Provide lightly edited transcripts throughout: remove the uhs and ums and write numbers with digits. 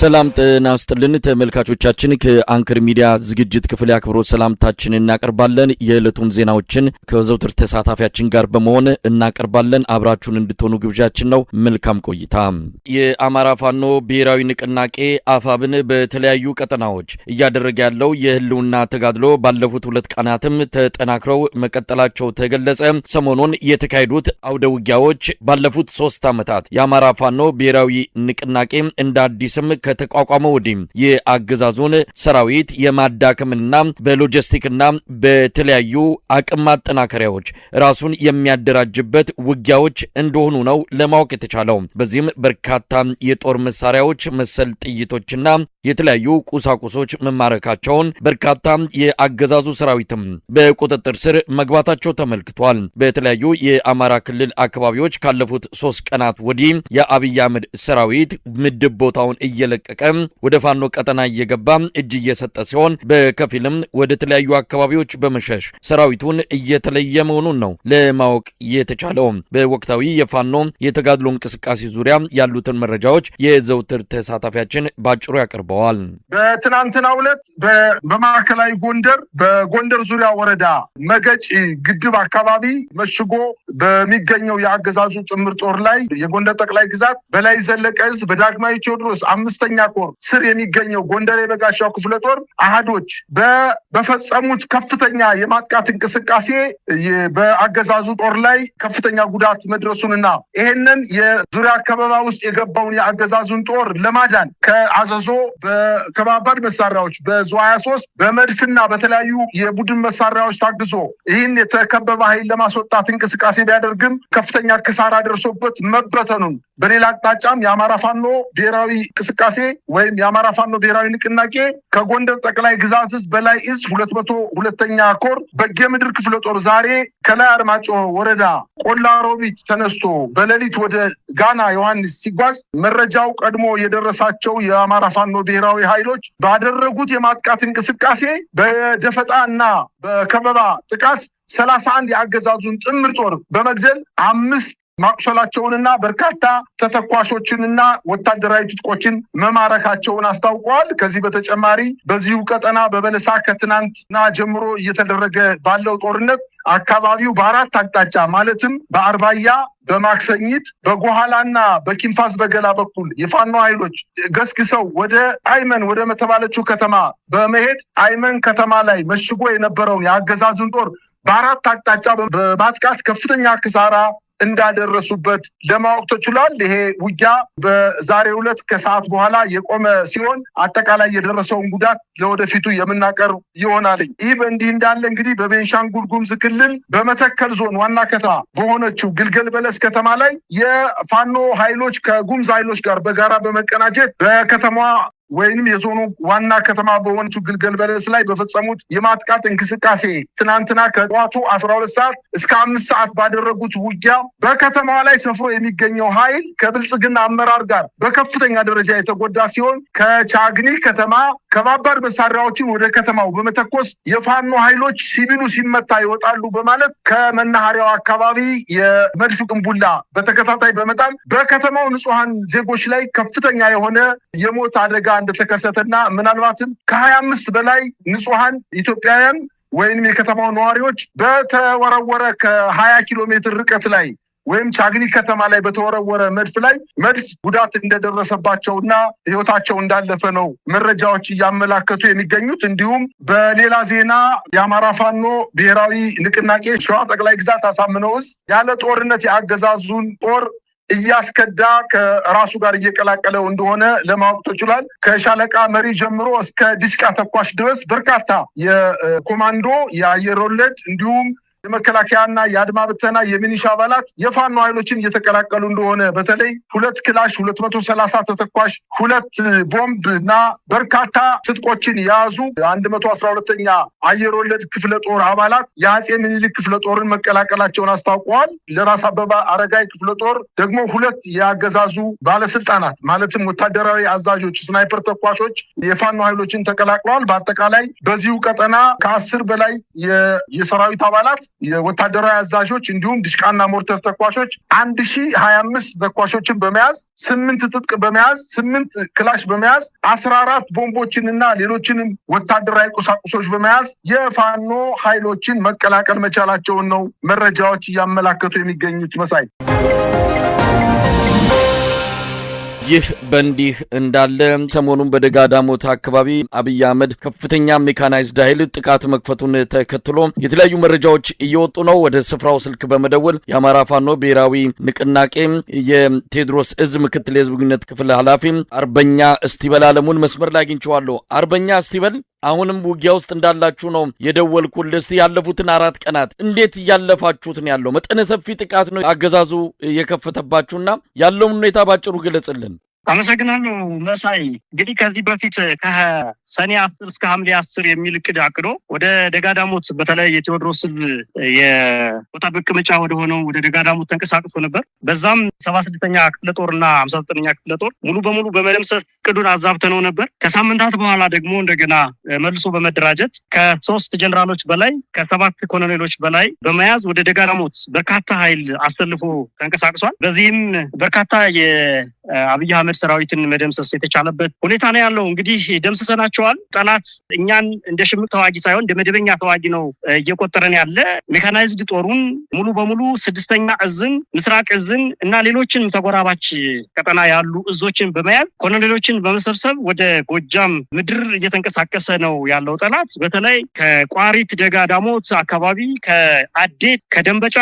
ሰላም ጤና ይስጥልን ተመልካቾቻችን ከአንከር ሚዲያ ዝግጅት ክፍል አክብሮት ሰላምታችንን እናቀርባለን። የዕለቱን ዜናዎችን ከዘውትር ተሳታፊያችን ጋር በመሆን እናቀርባለን። አብራችሁን እንድትሆኑ ግብዣችን ነው። መልካም ቆይታ። የአማራ ፋኖ ብሔራዊ ንቅናቄ አፋብን በተለያዩ ቀጠናዎች እያደረገ ያለው የህልውና ተጋድሎ ባለፉት 2 ቀናትም ተጠናክረው መቀጠላቸው ተገለጸ። ሰሞኑን የተካሄዱት አውደ ውጊያዎች ባለፉት 3 ዓመታት የአማራ ፋኖ ብሔራዊ ንቅናቄ እንደ አዲስም ከተቋቋመው ወዲህ የአገዛዙን ሰራዊት የማዳከምና በሎጂስቲክና በተለያዩ አቅም ማጠናከሪያዎች ራሱን የሚያደራጅበት ውጊያዎች እንደሆኑ ነው ለማወቅ የተቻለው። በዚህም በርካታ የጦር መሳሪያዎች መሰል ጥይቶችና የተለያዩ ቁሳቁሶች መማረካቸውን በርካታ የአገዛዙ ሰራዊትም በቁጥጥር ስር መግባታቸው ተመልክቷል። በተለያዩ የአማራ ክልል አካባቢዎች ካለፉት 3 ቀናት ወዲህ የአብይ አህመድ ሰራዊት ምድብ ቦታውን እየለቀቀ ወደ ፋኖ ቀጠና እየገባ እጅ እየሰጠ ሲሆን በከፊልም ወደ ተለያዩ አካባቢዎች በመሸሽ ሰራዊቱን እየተለየ መሆኑን ነው ለማወቅ የተቻለው። በወቅታዊ የፋኖ የተጋድሎ እንቅስቃሴ ዙሪያ ያሉትን መረጃዎች የዘውትር ተሳታፊያችን ባጭሩ ያቀርበዋል። በትናንትናው ዕለት በማዕከላዊ ጎንደር በጎንደር ዙሪያ ወረዳ መገጭ ግድብ አካባቢ መሽጎ በሚገኘው የአገዛዙ ጥምር ጦር ላይ የጎንደር ጠቅላይ ግዛት በላይ ዘለቀ ዕዝ በዳግማዊ ቴዎድሮስ 5ኛ ኮር ስር የሚገኘው ጎንደር የበጋሻው ክፍለ ጦር አሃዶች በፈጸሙት ከፍተኛ የማጥቃት እንቅስቃሴ በአገዛዙ ጦር ላይ ከፍተኛ ጉዳት መድረሱንና ይሄንን የዙሪያ ከበባ ውስጥ የገባውን የአገዛዙን ጦር ለማዳን ከአዘዞ በከባባድ መሳሪያዎች በዙ 23 በመድፍና በተለያዩ የቡድን መሳሪያዎች ታግዞ ይህን የተከበበ ኃይል ለማስወጣት እንቅስቃሴ ቢያደርግም ከፍተኛ ክሳራ ደርሶበት መበተኑን፣ በሌላ አቅጣጫም የአማራ ፋኖ ብሔራዊ እንቅስቃሴ ወይም የአማራ ፋኖ ብሔራዊ ንቅናቄ ከጎንደር ጠቅላይ ግዛት ዕዝ በላይ ዕዝ 202ኛ ኮር በጌምድር ክፍለ ጦር ዛሬ ከላይ አርማጮ ወረዳ ቆላ ሮቢት ተነስቶ በሌሊት ወደ ጋና ዮሐንስ ሲጓዝ መረጃው ቀድሞ የደረሳቸው የአማራ ፋኖ ብሔራዊ ኃይሎች ባደረጉት የማጥቃት እንቅስቃሴ በደፈጣና በከበባ ጥቃት 31 የአገዛዙን ጥምር ጦር በመግደል 5 ማቁሰላቸውንና በርካታ ተተኳሾችንና ወታደራዊ ትጥቆችን መማረካቸውን አስታውቀዋል። ከዚህ በተጨማሪ በዚሁ ቀጠና በበለሳ ከትናንትና ጀምሮ እየተደረገ ባለው ጦርነት አካባቢው በ4 አቅጣጫ ማለትም በአርባያ፣ በማክሰኝት፣ በጎሃላና በኪንፋስ በገላ በኩል የፋኖ ኃይሎች ገስግሰው ወደ አይመን ወደ መተባለችው ከተማ በመሄድ አይመን ከተማ ላይ መሽጎ የነበረውን የአገዛዙን ጦር በ4 አቅጣጫ በማጥቃት ከፍተኛ ክሳራ እንዳደረሱበት ለማወቅ ተችሏል። ይሄ ውጊያ በዛሬው ዕለት ከሰዓት በኋላ የቆመ ሲሆን አጠቃላይ የደረሰውን ጉዳት ለወደፊቱ የምናቀርብ ይሆናል። ይህ በእንዲህ እንዳለ እንግዲህ በቤንሻንጉል ጉሙዝ ክልል በመተከል ዞን ዋና ከተማ በሆነችው ግልገል በለስ ከተማ ላይ የፋኖ ኃይሎች ከጉሙዝ ኃይሎች ጋር በጋራ በመቀናጀት በከተማዋ ወይንም የዞኑ ዋና ከተማ በሆነችው ግልገል በለስ ላይ በፈጸሙት የማጥቃት እንቅስቃሴ ትናንትና ከጠዋቱ 12 ሰዓት እስከ 5 ሰዓት ባደረጉት ውጊያ በከተማዋ ላይ ሰፍሮ የሚገኘው ኃይል ከብልጽግና አመራር ጋር በከፍተኛ ደረጃ የተጎዳ ሲሆን ከቻግኒ ከተማ ከባባድ መሳሪያዎችን ወደ ከተማው በመተኮስ የፋኖ ኃይሎች ሲቪሉ ሲመታ ይወጣሉ በማለት ከመናኸሪያው አካባቢ የመድፍ ቅንቡላ በተከታታይ በመጣል በከተማው ንጹሃን ዜጎች ላይ ከፍተኛ የሆነ የሞት አደጋ እንደተከሰተና ምናልባትም ከ25 በላይ ንጹሃን ኢትዮጵያውያን ወይንም የከተማው ነዋሪዎች በተወረወረ ከ20 ኪሎ ሜትር ርቀት ላይ ወይም ቻግኒ ከተማ ላይ በተወረወረ መድፍ ጉዳት እንደደረሰባቸውና ህይወታቸው እንዳለፈ ነው መረጃዎች እያመላከቱ የሚገኙት። እንዲሁም በሌላ ዜና የአማራ ፋኖ ብሔራዊ ንቅናቄ ሸዋ ጠቅላይ ግዛት አሳምነው ዕዝ ያለ ጦርነት የአገዛዙን ጦር እያስከዳ ከራሱ ጋር እየቀላቀለው እንደሆነ ለማወቅ ተችሏል። ከሻለቃ መሪ ጀምሮ እስከ ዲሽቃ ተኳሽ ድረስ በርካታ የኮማንዶ የአየር ወለድ እንዲሁም የመከላከያና የአድማ ብተና የሚኒሻ አባላት የፋኖ ኃይሎችን እየተቀላቀሉ እንደሆነ በተለይ 2 ክላሽ 230 ተተኳሽ 2 ቦምብ እና በርካታ ትጥቆችን የያዙ 112ኛ አየር ወለድ ክፍለ ጦር አባላት የአጼ ምኒልክ ክፍለ ጦርን መቀላቀላቸውን አስታውቀዋል። ለራስ አበባ አረጋይ ክፍለ ጦር ደግሞ 2 የአገዛዙ ባለስልጣናት ማለትም ወታደራዊ አዛዦች ስናይፐር ተኳሾች የፋኖ ኃይሎችን ተቀላቅለዋል። በአጠቃላይ በዚሁ ቀጠና ከ10 በላይ የሰራዊት አባላት የወታደራዊ አዛዦች እንዲሁም ድሽቃና ሞርተር ተኳሾች 1025 ተኳሾችን በመያዝ 8 ትጥቅ በመያዝ 8 ክላሽ በመያዝ 14 ቦምቦችንና ሌሎችንም ወታደራዊ ቁሳቁሶች በመያዝ የፋኖ ኃይሎችን መቀላቀል መቻላቸውን ነው መረጃዎች እያመላከቱ የሚገኙት። መሳይ ይህ በእንዲህ እንዳለ ሰሞኑን በደጋዳሞት አካባቢ አብይ አህመድ ከፍተኛ ሜካናይዝድ ኃይል ጥቃት መክፈቱን ተከትሎ የተለያዩ መረጃዎች እየወጡ ነው። ወደ ስፍራው ስልክ በመደወል የአማራ ፋኖ ብሔራዊ ንቅናቄ የቴዎድሮስ እዝ ምክትል የህዝብ ግንኙነት ክፍል ኃላፊ አርበኛ እስቲበል አለሙን መስመር ላይ አግኝቼዋለሁ። አርበኛ እስቲበል አሁንም ውጊያ ውስጥ እንዳላችሁ ነው የደወልኩልህ። እስቲ ያለፉትን 4 ቀናት እንዴት እያለፋችሁት ነው ያለው? መጠነ ሰፊ ጥቃት ነው አገዛዙ የከፈተባችሁና ያለውን ሁኔታ ባጭሩ ግለጽልን። አመሰግናለሁ መሳይ። እንግዲህ ከዚህ በፊት ከሰኔ 10 እስከ ሐምሌ 10 የሚል እቅድ አቅዶ ወደ ደጋዳሞት በተለይ የቴዎድሮስ የቦታ መቀመጫ ወደ ሆነው ወደ ደጋዳሞት ተንቀሳቅሶ ነበር። በዛም 76ኛ ክፍለ ጦርና 59ኛ ክፍለ ጦር ሙሉ በሙሉ በመደምሰስ እቅዱን አዛብተነው ነበር። ከሳምንታት በኋላ ደግሞ እንደገና መልሶ በመደራጀት ከ3 ጀነራሎች በላይ ከ7 ኮሎኔሎች በላይ በመያዝ ወደ ደጋዳሞት በርካታ ኃይል አሰልፎ ተንቀሳቅሷል። በዚህም በርካታ የአብይ አህመድ ሰራዊትን መደምሰስ የተቻለበት ሁኔታ ነው ያለው። እንግዲህ ደምስሰናቸዋል። ጠላት እኛን እንደ ሽምቅ ተዋጊ ሳይሆን እንደ መደበኛ ተዋጊ ነው እየቆጠረን ያለ። ሜካናይዝድ ጦሩን ሙሉ በሙሉ 6ኛ እዝን፣ ምስራቅ እዝን እና ሌሎችን ተጎራባች ቀጠና ያሉ እዞችን በመያዝ ኮሎኔሎችን በመሰብሰብ ወደ ጎጃም ምድር እየተንቀሳቀሰ ነው ያለው ጠላት። በተለይ ከቋሪት ደጋዳሞት አካባቢ፣ ከአዴት፣ ከደንበጫ፣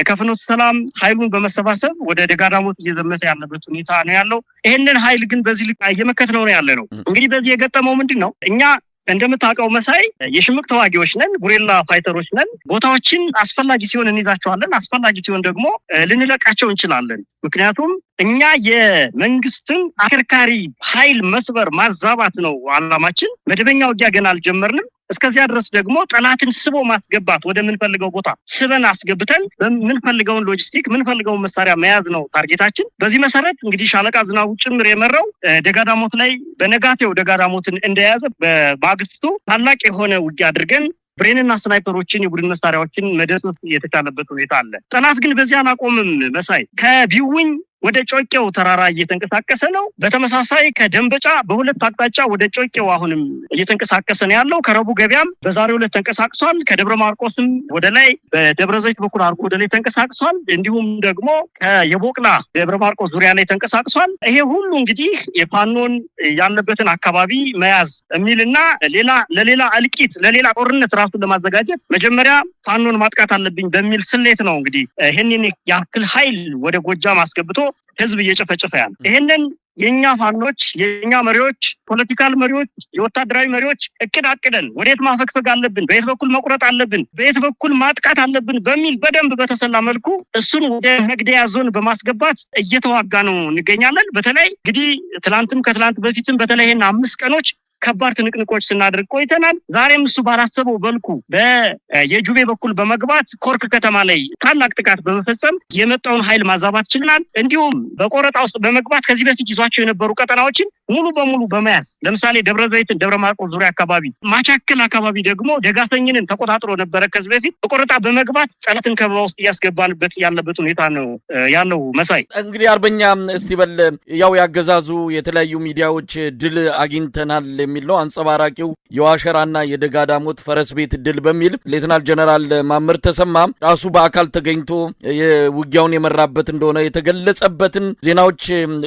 ከፍኖተ ሰላም ኃይሉን በመሰባሰብ ወደ ደጋዳሞት እየዘመተ ያለበት ሁኔታ ነው ያለው። ይህንን ኃይል ግን በዚህ ልክ እየመከትነው ነው ያለ ነው። እንግዲህ በዚህ የገጠመው ምንድን ነው? እኛ እንደምታውቀው መሳይ የሽምቅ ተዋጊዎች ነን፣ ጉሬላ ፋይተሮች ነን። ቦታዎችን አስፈላጊ ሲሆን እንይዛቸዋለን፣ አስፈላጊ ሲሆን ደግሞ ልንለቃቸው እንችላለን። ምክንያቱም እኛ የመንግስትን አከርካሪ ኃይል መስበር ማዛባት ነው አላማችን። መደበኛ ውጊያ ገና አልጀመርንም። እስከዚያ ድረስ ደግሞ ጠላትን ስቦ ማስገባት፣ ወደ ምንፈልገው ቦታ ስበን አስገብተን ምንፈልገውን ሎጂስቲክ ምንፈልገውን መሳሪያ መያዝ ነው ታርጌታችን። በዚህ መሰረት እንግዲህ ሻለቃ ዝናቡ ጭምር የመራው ደጋዳሞት ላይ በነጋቴው ደጋዳሞትን እንደያዘ በማግስቱ ታላቅ የሆነ ውጊያ አድርገን ብሬንና ስናይፐሮችን የቡድን መሳሪያዎችን መደምሰስ የተቻለበት ሁኔታ አለ። ጠላት ግን በዚህ አላቆምም መሳይ። ከቢውኝ ወደ ጮቄው ተራራ እየተንቀሳቀሰ ነው። በተመሳሳይ ከደንበጫ በሁለት አቅጣጫ ወደ ጮቄው አሁንም እየተንቀሳቀሰ ነው ያለው። ከረቡ ገበያም በዛሬው ዕለት ተንቀሳቅሷል። ከደብረ ማርቆስም ወደ ላይ በደብረ ዘይት በኩል አድርጎ ወደ ላይ ተንቀሳቅሷል። እንዲሁም ደግሞ የቦቅላ ደብረ ማርቆስ ዙሪያ ላይ ተንቀሳቅሷል። ይሄ ሁሉ እንግዲህ የፋኖን ያለበትን አካባቢ መያዝ የሚልና ለሌላ እልቂት ለሌላ ጦርነት ራሱን ለማዘጋጀት መጀመሪያ ፋኖን ማጥቃት አለብኝ በሚል ስሌት ነው እንግዲህ ይሄንን ያክል ኃይል ወደ ጎጃም አስገብቶ ህዝብ እየጨፈጨፈ ያለ። ይሄንን የኛ ፋኖች፣ የኛ መሪዎች፣ ፖለቲካል መሪዎች፣ የወታደራዊ መሪዎች እቅድ አቅደን ወዴት ማፈግፈግ አለብን፣ በየት በኩል መቁረጥ አለብን፣ በየት በኩል ማጥቃት አለብን በሚል በደንብ በተሰላ መልኩ እሱን ወደ መግደያ ዞን በማስገባት እየተዋጋ ነው እንገኛለን። በተለይ እንግዲህ ትላንትም ከትላንት በፊትም በተለይ 5 ቀኖች ከባድ ትንቅንቆች ስናደርግ ቆይተናል። ዛሬም እሱ ባላሰበው በልኩ በየጁቤ በኩል በመግባት ኮርክ ከተማ ላይ ታላቅ ጥቃት በመፈጸም የመጣውን ኃይል ማዛባት ችለናል። እንዲሁም በቆረጣ ውስጥ በመግባት ከዚህ በፊት ይዟቸው የነበሩ ቀጠናዎችን ሙሉ በሙሉ በመያዝ ለምሳሌ ደብረ ዘይትን፣ ደብረ ማርቆስ ዙሪያ አካባቢ፣ ማቻከል አካባቢ ደግሞ ደጋሰኝንን ተቆጣጥሮ ነበረ ከዚህ በፊት። በቆረጣ በመግባት ጠላትን ከበባ ውስጥ እያስገባንበት ያለበት ሁኔታ ነው ያለው መሳይ። እንግዲህ አርበኛ እስቲበል ያው ያገዛዙ የተለያዩ ሚዲያዎች ድል አግኝተናል የሚል ነው። አንጸባራቂው የዋሸራና የደጋዳሞት ፈረስ ቤት ድል በሚል ሌተናል ጀነራል ማመር ተሰማ ራሱ በአካል ተገኝቶ የውጊያውን የመራበት እንደሆነ የተገለጸበትን ዜናዎች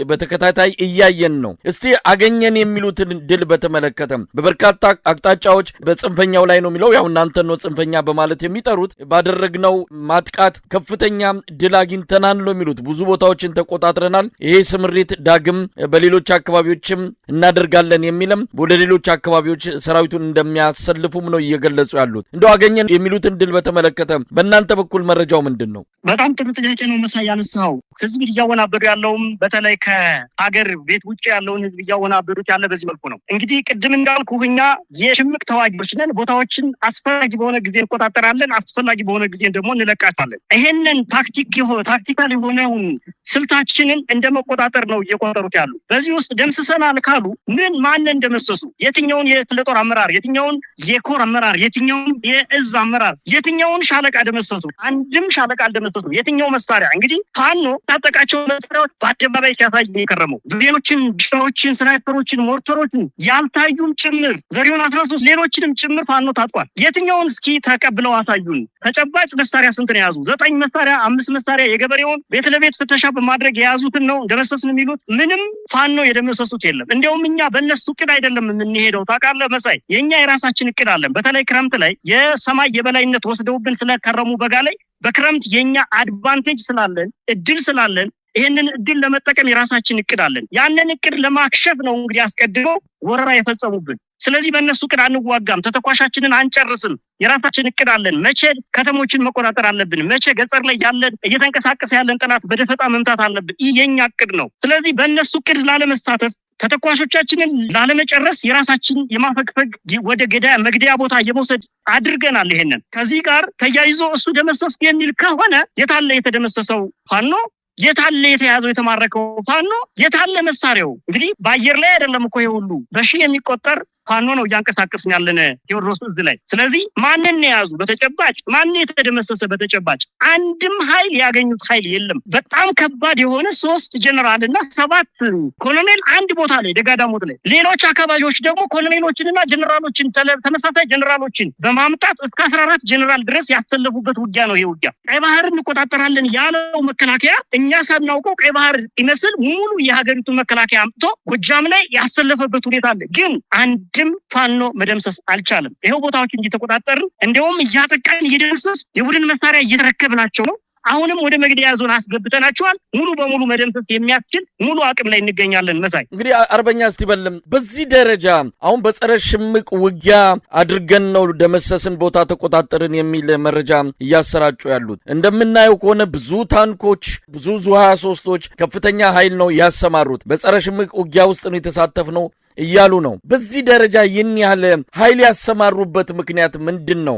በተከታታይ እያየን ነው። እስቲ አገኘን የሚሉትን ድል በተመለከተ በበርካታ አቅጣጫዎች በጽንፈኛው ላይ ነው የሚለው፣ ያው እናንተ ነው ጽንፈኛ በማለት የሚጠሩት፣ ባደረግነው ማጥቃት ከፍተኛ ድል አግኝተናል ነው የሚሉት። ብዙ ቦታዎችን ተቆጣጥረናል፣ ይሄ ስምሪት ዳግም በሌሎች አካባቢዎችም እናደርጋለን የሚልም ወደ ሌሎች አካባቢዎች ሰራዊቱን እንደሚያሰልፉም ነው እየገለጹ ያሉት። እንደው አገኘን የሚሉትን ድል በተመለከተ በእናንተ በኩል መረጃው ምንድን ነው? በጣም ጥሩ ጥያቄ ነው መሳይ ያነሳው። ህዝብ እያወናበዱ ያለውም በተለይ ከሀገር ቤት ውጭ ያለውን ህዝብ እያወናበዱት ያለ በዚህ መልኩ ነው። እንግዲህ ቅድም እንዳልኩህ እኛ የሽምቅ ተዋጊዎች ነን። ቦታዎችን አስፈላጊ በሆነ ጊዜ እንቆጣጠራለን፣ አስፈላጊ በሆነ ጊዜ ደግሞ እንለቃቸዋለን። ይሄንን ታክቲካል የሆነውን ስልታችንን እንደመቆጣጠር ነው እየቆጠሩት ያሉ። በዚህ ውስጥ ደምስሰናል ካሉ ማንን እንደመሰሱ ደመሰሱ? የትኛውን የክፍለ ጦር አመራር፣ የትኛውን የኮር አመራር፣ የትኛውን የእዝ አመራር፣ የትኛውን ሻለቃ ደመሰሱ? አንድም ሻለቃ አልደመሰሱ። የትኛው መሳሪያ? እንግዲህ ፋኖ ታጠቃቸው መሳሪያዎች በአደባባይ ሲያሳይ የከረመው ብሬኖችን፣ ዲሽቃዎችን፣ ስናይፐሮችን፣ ሞርተሮችን ያልታዩም ጭምር ዘሪሁን 13 ሌሎችንም ጭምር ፋኖ ታጥቋል። የትኛውን እስኪ ተቀብለው አሳዩን። ተጨባጭ መሳሪያ ስንት ነው የያዙ? 9 መሳሪያ፣ 5 መሳሪያ የገበሬውን ቤት ለቤት ፍተሻ በማድረግ የያዙትን ነው ደመሰስን የሚሉት። ምንም ፋኖ የደመሰሱት የለም። እንዲያውም እኛ በእነሱ እቅድ አይደለም የምንሄደው። ታውቃለህ መሳይ፣ የእኛ የራሳችን እቅድ አለን። በተለይ ክረምት ላይ የሰማይ የበላይነት ወስደውብን ስለከረሙ በጋ ላይ በክረምት የኛ አድቫንቴጅ ስላለን እድል ስላለን ይህንን እድል ለመጠቀም የራሳችን እቅድ አለን። ያንን እቅድ ለማክሸፍ ነው እንግዲህ አስቀድመው ወረራ የፈጸሙብን። ስለዚህ በእነሱ እቅድ አንዋጋም፣ ተተኳሻችንን አንጨርስም። የራሳችን እቅድ አለን። መቼ ከተሞችን መቆጣጠር አለብን፣ መቼ ገጠር ላይ ያለን እየተንቀሳቀሰ ያለን ጠላት በደፈጣ መምታት አለብን። ይህ የኛ እቅድ ነው። ስለዚህ በእነሱ እቅድ ላለመሳተፍ ተተኳሾቻችንን ላለመጨረስ የራሳችን የማፈግፈግ ወደ መግደያ ቦታ የመውሰድ አድርገናል። ይሄንን ከዚህ ጋር ተያይዞ እሱ ደመሰስኩ የሚል ከሆነ የታለ የተደመሰሰው ፋኖ? የታለ የተያዘው የተማረከው ፋኖ? የታለ መሳሪያው? እንግዲህ በአየር ላይ አይደለም እኮ ይሄ ሁሉ በሺህ የሚቆጠር ፋኖ ነው እያንቀሳቀስን ያለን ቴዎድሮስ እዝ ላይ። ስለዚህ ማንን የያዙ በተጨባጭ ማን የተደመሰሰ በተጨባጭ? አንድም ኃይል ያገኙት ኃይል የለም። በጣም ከባድ የሆነ 3 ጀነራል እና 7 ኮሎኔል አንድ ቦታ ላይ ደጋዳሞት ላይ፣ ሌሎች አካባቢዎች ደግሞ ኮሎኔሎችንና ጀነራሎችን ተመሳሳይ ጀነራሎችን በማምጣት እስከ 14 ጀነራል ድረስ ያሰለፉበት ውጊያ ነው። ይሄ ውጊያ ቀይ ባህር እንቆጣጠራለን ያለው መከላከያ እኛ ሳናውቀው ቀይ ባህር ይመስል ሙሉ የሀገሪቱን መከላከያ አምጥቶ ጎጃም ላይ ያሰለፈበት ሁኔታ አለ። ግን አንድም ፋኖ መደምሰስ አልቻለም። ይሄው ቦታዎችን እየተቆጣጠርን እንደውም እያጠቃን እየደመሰስ የቡድን መሳሪያ እየተረከብናቸው ነው። አሁንም ወደ መግደያ ዞን አስገብተናቸዋል። ሙሉ በሙሉ መደምሰስ የሚያስችል ሙሉ አቅም ላይ እንገኛለን። መሳይ እንግዲህ አርበኛ እስቲ በልም በዚህ ደረጃ አሁን በጸረ ሽምቅ ውጊያ አድርገን ነው ደመሰስን፣ ቦታ ተቆጣጠርን የሚል መረጃ እያሰራጩ ያሉት። እንደምናየው ከሆነ ብዙ ታንኮች፣ ብዙ ዙ 23ቶች ከፍተኛ ኃይል ነው ያሰማሩት። በጸረ ሽምቅ ውጊያ ውስጥ ነው የተሳተፍነው እያሉ ነው። በዚህ ደረጃ ይህን ያህል ኃይል ያሰማሩበት ምክንያት ምንድን ነው?